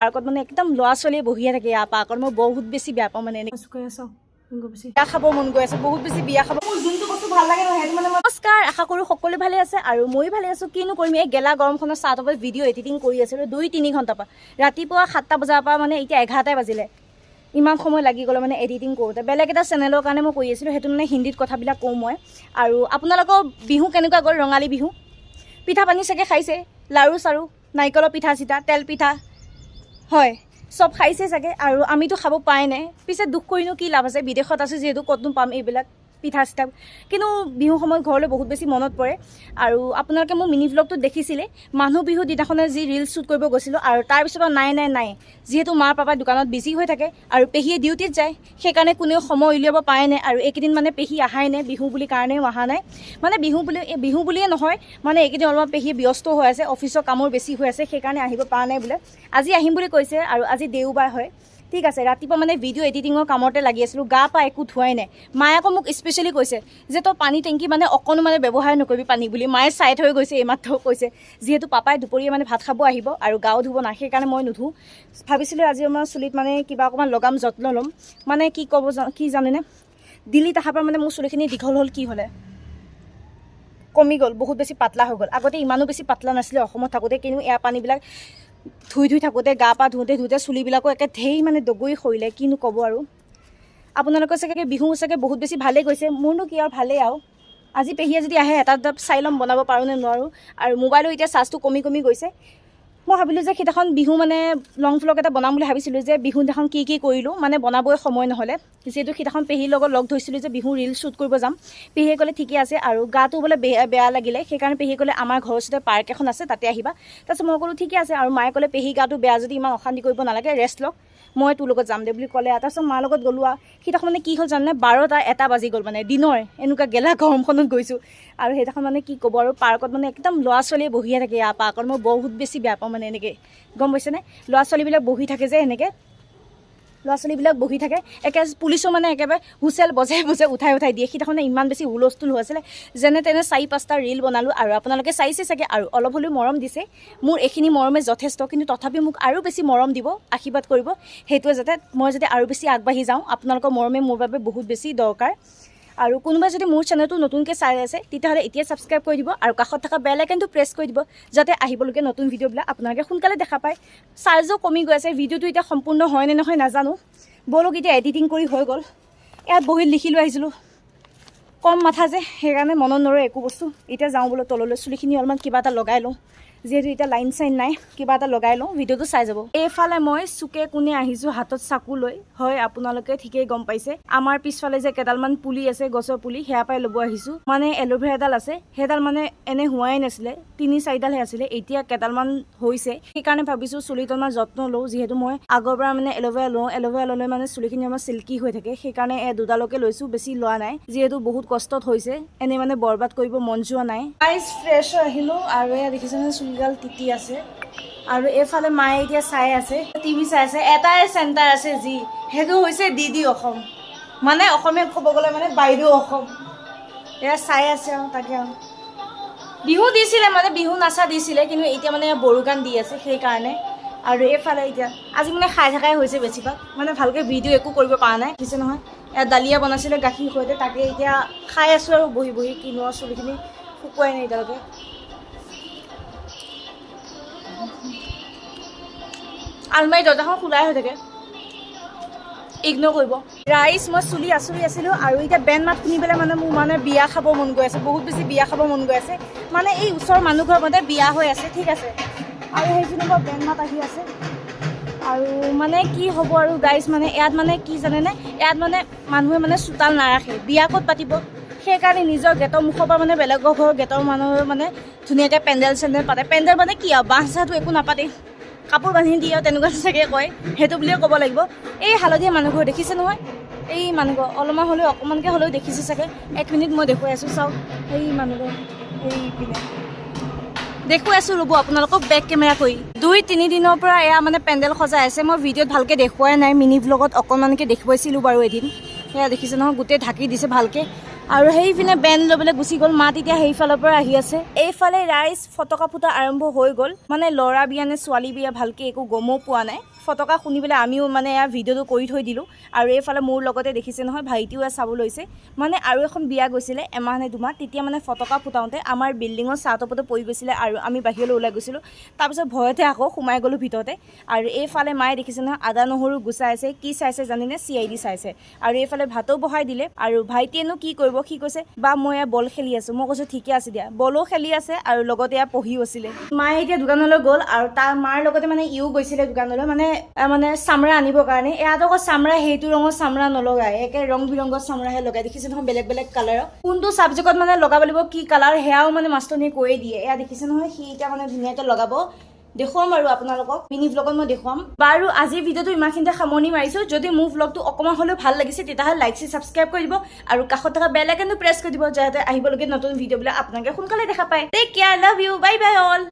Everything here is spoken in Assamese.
পাৰ্কত মানে একদম ল'ৰা ছোৱালীয়ে বহিয়ে থাকে। ইয়াৰ পাৰ্কত মই বহুত বেছি বেয়া পাওঁ মানে এনেকৈ কৈ আছোঁ। বিয়া খাব মন গৈ আছে, বহুত বেছি বিয়া খাব। মোৰ যোনটো বস্তু ভাল লাগে নহয় সেইটো মানে নমস্কাৰ, আশা কৰোঁ সকলোৱে ভালে আছে আৰু ময়ো ভালে আছোঁ। কিনো কৰিম, এই গেলা গৰমখনত ষ্টাৰ্টত ভিডিঅ' এডিটিং কৰি আছিলোঁ 2-3 ঘণ্টাৰ পৰা। ৰাতিপুৱা 7টা বজাৰ পৰা মানে এতিয়া 11টাই বাজিলে। ইমান সময় লাগি গ'ল মানে এডিটিং কৰোঁতে। বেলেগ এটা চেনেলৰ কাৰণে মই কৰি আছিলোঁ, সেইটো মানে হিন্দীত কথাবিলাক কওঁ মই। আৰু আপোনালোকৰ বিহু কেনেকুৱা গ'ল? ৰঙালী বিহু পিঠা পানী চাগে খাইছে, লাৰু চাৰু, নাৰিকলৰ পিঠা চিঠা, তেল পিঠা, হয় চব খাইছে চাগে। আৰু আমিতো খাব পাই নাই। পিছে দুখ কৰিনো কি লাভ আছে, বিদেশত আছোঁ যিহেতু, ক'তনো পাম এইবিলাক পিঠা চিঠা। কিন্তু বিহু সময়ত ঘৰলৈ বহুত বেছি মনত পৰে। আৰু আপোনালোকে মোৰ মিনি ভ্লগটো দেখিছিলে, মানুহ বিহু দিনাখনে যি ৰিল শ্বুট কৰিব গৈছিলোঁ। আৰু তাৰপিছত নাই যিহেতু মাৰ পাপাই দোকানত বিজি হৈ থাকে আৰু পেহীয়ে ডিউটিত যায়, সেইকাৰণে কোনেও সময় উলিয়াব পাৰে নাই। আৰু এইকেইদিন মানে পেহী অহাই নাই, বিহু বুলি কাৰণেও অহা নাই। মানে বিহু বুলিয়ে নহয়, মানে এইকেইদিন অলপমান পেহী ব্যস্ত হৈ আছে, অফিচৰ কামৰ বেছি হৈ আছে, সেইকাৰণে আহিব পৰা নাই বোলে। আজি আহিম বুলি কৈছে আৰু আজি দেওবাৰ হয়। ঠিক আছে, ৰাতিপুৱা মানে ভিডিঅ' এডিটিঙৰ কামতে লাগি আছিলোঁ, গা পা একো ধোৱাই নাই। মায়ে আকৌ মোক স্পেচিয়েলি কৈছে যে তই পানী টেংকি মানে অকণো মানে ব্যৱহাৰ নকৰিবি পানী বুলি। মায়ে চাই থৈ গৈছে, এইমাত্ৰ কৈছে, যিহেতু পাপাই দুপৰীয়া মানে ভাত খাব আহিব আৰু গাও ধুব না, সেইকাৰণে মই নুধো। ভাবিছিলোঁ আজি আমাৰ চুলিত মানে কিবা অকণমান লগাম, যত্ন ল'ম। মানে কি জানেনে, দিল্লীত অহাৰ পৰা মানে মোৰ চুলিখিনি দীঘল হ'ল, কি হ'লে কমি গ'ল, বহুত বেছি পাতলা হৈ গ'ল। আগতে ইমানো বেছি পাতলা নাছিলে অসমত থাকোঁতে, কিন্তু এয়া পানীবিলাক ধুই থাকোঁতে, গা পা ধুওঁতে চুলিবিলাকো একে ঢেৰ মানে দগৰি সৰিলে, কিনো ক'ব আৰু। আপোনালোকৰ চাগে বিহু চাগে বহুত বেছি ভালেই গৈছে, মোৰনো কি আৰু ভালেই আৰু। আজি পেহীয়ে যদি আহে এটা চাই ল'ম বনাব পাৰোঁ নে নোৱাৰোঁ। আৰু মোবাইলৰ এতিয়া চাৰ্জটো কমি গৈছে। মই ভাবিলোঁ যে সেইদিনাখন বিহু মানে লং ভ্লগ এটা বনাম বুলি ভাবিছিলোঁ, যে বিহু দিনাখন কি কৰিলোঁ, মানে বনাবই সময় নহ'লে। যিহেতু সেইদিনাখন পেহীৰ লগত লগ ধৰিছিলোঁ যে বিহু ৰিল শ্বুট কৰিব যাম। পেহীয়ে ক'লে ঠিকে আছে, আৰু গাটো বোলে বেয়া লাগিলে, সেইকাৰণে পেহীয়ে ক'লে আমাৰ ঘৰৰ ওচৰতে পাৰ্ক এখন আছে, তাতে আহিবা। তাৰপিছত মই ক'লোঁ ঠিকে আছে। আৰু মায়ে ক'লে পেহী গাটো বেয়া যদি ইমান অশান্তি কৰিব নালাগে, ৰেষ্ট লওক, মই তোৰ লগত যাম দে বুলি ক'লে। তাৰপিছত মাৰ লগত গ'লোঁ আৰু সেইদিনাখন মানে কি হ'ল জানে, 12টা-1টা বাজি গ'ল মানে দিনৰ, এনেকুৱা গেলা গৰমখনত গৈছোঁ। আৰু সেইদিনাখন মানে কি ক'ব আৰু, পাৰ্কত মানে একদম ল'ৰা ছোৱালীয়ে বহিয়ে থাকে। ইয়াৰ পাৰ্কত মই বহুত বেছি বেয়া পাওঁ মানে এনেকৈ, গম পাইছেনে? ল'ৰা ছোৱালীবিলাক বহি থাকে যে এনেকৈ, ল'ৰা ছোৱালীবিলাক বহি থাকে, একে পুলিচো মানে একেবাৰে হুইচেল বজাই উঠাই দিয়ে। সেইদিনাখন ইমান বেছি হুলস্থুল হৈ আছিলে, যেনে তেনে 4-5টা ৰিল বনালোঁ। আৰু আপোনালোকে চাইছে চাগে, আৰু অলপ হ'লেও মৰম দিছে। মোৰ এইখিনি মৰমে যথেষ্ট, কিন্তু তথাপি মোক আৰু বেছি মৰম দিব, আশীৰ্বাদ কৰিব, সেইটোৱে যাতে মই আৰু বেছি আগবাঢ়ি যাওঁ। আপোনালোকৰ মৰমে মোৰ বাবে বহুত বেছি দৰকাৰ। আৰু কোনোবাই যদি মোৰ চেনেলটো নতুনকৈ চাই আছে, তেতিয়াহ'লে এতিয়া ছাবস্ক্ৰাইব কৰি দিব আৰু কাষত থকা বেল আইকনটো প্ৰেছ কৰি দিব, যাতে আহিবলগীয়া নতুন ভিডিঅ'বিলাক আপোনালোকে সোনকালে দেখা পায়। চাৰ্জো কমি গৈ আছে, ভিডিঅ'টো এতিয়া সম্পূৰ্ণ হয় নে নহয় নাজানো। ব'লক এতিয়া এডিটিং কৰি হৈ গ'ল। ইয়াত বহি লিখি লৈ আহিছিলোঁ, কম মাথা যে, সেইকাৰণে মনত নৰয় একো বস্তু। এতিয়া যাওঁ বোলো তললৈ, চুলিখিনি অলপমান কিবা এটা লগাই লওঁ, যিহেতু এতিয়া লাইন চাইন নাই, কিবা এটা লগাই লওঁ, ভিডিঅ'টো চাই যাব। এইফালে মই চুকে কোণে আহিছোঁ হাতত চাকু লৈ। হয়, আপোনালোকে ঠিকেই গম পাইছে, আমাৰ পিছফালে যে কেইডালমান পুলি আছে, গছৰ পুলি, সেয়া পৰাই ল'ব আহিছোঁ। মানে এল'ভেৰা এডাল আছে, সেইডাল মানে এনে হোৱাই নাছিলে, 3-4ডালহে আছিলে, এতিয়া কেইডালমান হৈছে। সেইকাৰণে ভাবিছোঁ চুলিটো অলপমান যত্ন লওঁ, যিহেতু মই আগৰ পৰা মানে এল'ভেৰা ল'লে মানে চুলিখিনি আমাৰ চিল্কি হৈ থাকে, সেইকাৰণে 2ডালকে লৈছোঁ, বেছি লোৱা নাই, যিহেতু বহুত কষ্টত হৈছে, এনেই মানে বৰবাদ কৰিব মন যোৱা নাই। ফ্ৰেছ হৈ আহিলোঁ, আৰু এয়া দেখিছেনে চুলিডাল তিতি আছে। আৰু এইফালে মায়ে এতিয়া চাই আছে, টিভি চাই আছে। এটাই চেণ্টাৰ আছে যি, সেইটো হৈছে DD অসম, মানে অসমীয়াত ক'ব গ'লে মানে বাইদেউ অসম। এয়া চাই আছে আৰু তাকে আৰু বিহু দিছিলে, মানে বিহু নাচা দিছিলে, কিন্তু এতিয়া মানে বড়ো গান দি আছে, সেইকাৰণে। আৰু এইফালে এতিয়া আজি মানে খাই থকাই হৈছে বেছিভাগ, মানে ভালকৈ ভিডিঅ' একো কৰিব পৰা নাই, দিছে নহয়। এয়া দালিয়া বনাইছিলে গাখীৰ সৈতে, তাকে এতিয়া খাই আছোঁ আৰু বহি কিনো আৰু চুলিখিনি শুকুৱাই নাই এতিয়ালৈকে। আলমাৰী দৰ্জাখন খোলাই হৈ থাকে, ইগন'ৰ কৰিব। ৰাইজ, মই চুলি আঁচুৰি আছিলোঁ, আৰু এতিয়া বেণ্ড মাত শুনি পেলাই মানে মোৰ মানে বিয়া খাব মন গৈ আছে, বহুত বেছি বিয়া খাব মন গৈ আছে। মানে এই ওচৰৰ মানুহ ঘৰৰ মতে বিয়া হৈ আছে, ঠিক আছে। আৰু সেইখিনি পৰা বেণ্ড মাত আহি আছে। আৰু মানে কি হ'ব আৰু গাইজ, মানে ইয়াত মানে কি জানেনে, ইয়াত মানে মানুহে মানে চোতাল নাৰাখে, বিয়া ক'ত পাতিব, সেইকাৰণে নিজৰ গেটৰ মুখৰ পৰা মানে বেলেগৰ ঘৰৰ গেটৰ মানুহে মানে ধুনীয়াকৈ পেণ্ডেল চেণ্ডেল পাতে। পেণ্ডেল মানে কি আৰু, বাঁহ চাহটো একো নাপাতে, কাপোৰ বান্ধি দিয়ে আৰু তেনেকুৱা চাগে কয়, সেইটো বুলিয়ে ক'ব লাগিব। এই হালধীয়া মানুহঘৰ দেখিছে নহয়, এই মানুহঘৰ অলপমান হ'লেও অকণমানকৈ হ'লেও দেখিছে চাগে। 1 মিনিট মই দেখুৱাই আছোঁ, চাওক সেই মানুহঘৰ, এই পিনে দেখুৱাই আছোঁ, ৰ'ব আপোনালোকক বেক কেমেৰা কৰি। 2-3 দিনৰ পৰা এয়া মানে পেণ্ডেল সজাই আছে। মই ভিডিঅ'ত ভালকৈ দেখুৱাই নাই, মিনি ভ্লগত অকণমানকৈ দেখুৱাইছিলোঁ বাৰু এদিন। সেয়া দেখিছে নহয়, গোটেই ঢাকি দিছে ভালকৈ। আৰু সেইপিনে বেন ল'বলৈ গুচি গ'ল মা তেতিয়া সেইফালৰ পৰা আহি আছে এইফালে ৰাইজ ফটকা ফুটা আৰম্ভ হৈ গ'ল মানে ল'ৰা বিয়া নে ছোৱালী বিয়া ভালকৈ একো গমো পোৱা নাই ফটকা শুনি পেলাই আমিও মানে এয়া ভিডিঅ'টো কৰি থৈ দিলোঁ আৰু এইফালে মোৰ লগতে দেখিছে নহয় ভাইটিও চাব লৈছে মানে আৰু এখন বিয়া গৈছিলে এমাহ নে দুমাহ তেতিয়া মানে ফটকা ফুটাওঁতে আমাৰ বিল্ডিঙৰ ছাদতে পৰি গৈছিলে আৰু আমি বাহিৰলৈ ওলাই গৈছিলোঁ তাৰপিছত ভয়তে আকৌ সোমাই গ'লোঁ ভিতৰতে আৰু এইফালে মায়ে দেখিছে নহয় আদা নহৰু গুচাইছে কি চাইছে জানিনে CID চাইছে আৰু এইফালে ভাতো বহাই দিলে আৰু ভাইটিয়েনো কি কৰিব সি কৈছে বা মই এয়া বল খেলি আছোঁ মই কৈছোঁ ঠিকে আছে দিয়া বলো খেলি আছে আৰু লগতে এয়া পঢ়িও আছিলে মায়ে এতিয়া দোকানলৈ গ'ল আৰু তাৰ মাৰ লগতে মানে ইও গৈছিলে দোকানলৈ মানে চামৰা আনিবৰ কাৰণে ইয়াত আকৌ চামৰা সেইটো ৰঙৰ চামৰা নলগায় একে ৰং বিৰঙৰ চামৰাহে লগাই দেখিছে নহয় বেলেগ বেলেগ কালাৰৰ কোনটো ছাবজেক্টত মানে লগাব লাগিব কি কালাৰ সেয়াও মানে মাষ্টৰনীয়ে কৈয়ে দিয়ে এয়া দেখিছে নহয় সি এতিয়া মানে ধুনীয়াকৈ লগাব দেখুৱাম আৰু আপোনালোকক মিনি ভ্লগত মই দেখুৱাম বাৰু আজিৰ ভিডিঅ'টো ইমানখিনিতে সামৰণি মাৰিছোঁ যদি মোৰ ভ্লগটো অকণমান হ'লেও ভাল লাগিছে তেতিয়াহ'লে লাইক ছাবস্ক্ৰাইব কৰি দিব আৰু কাষত থকা বেল আইকনটো প্ৰেছ কৰি দিব যাতে আহিবলগীয়া নতুন ভিডিঅ'বিলাক আপোনালোকে সোনকালে দেখা পায় take care love you bye bye all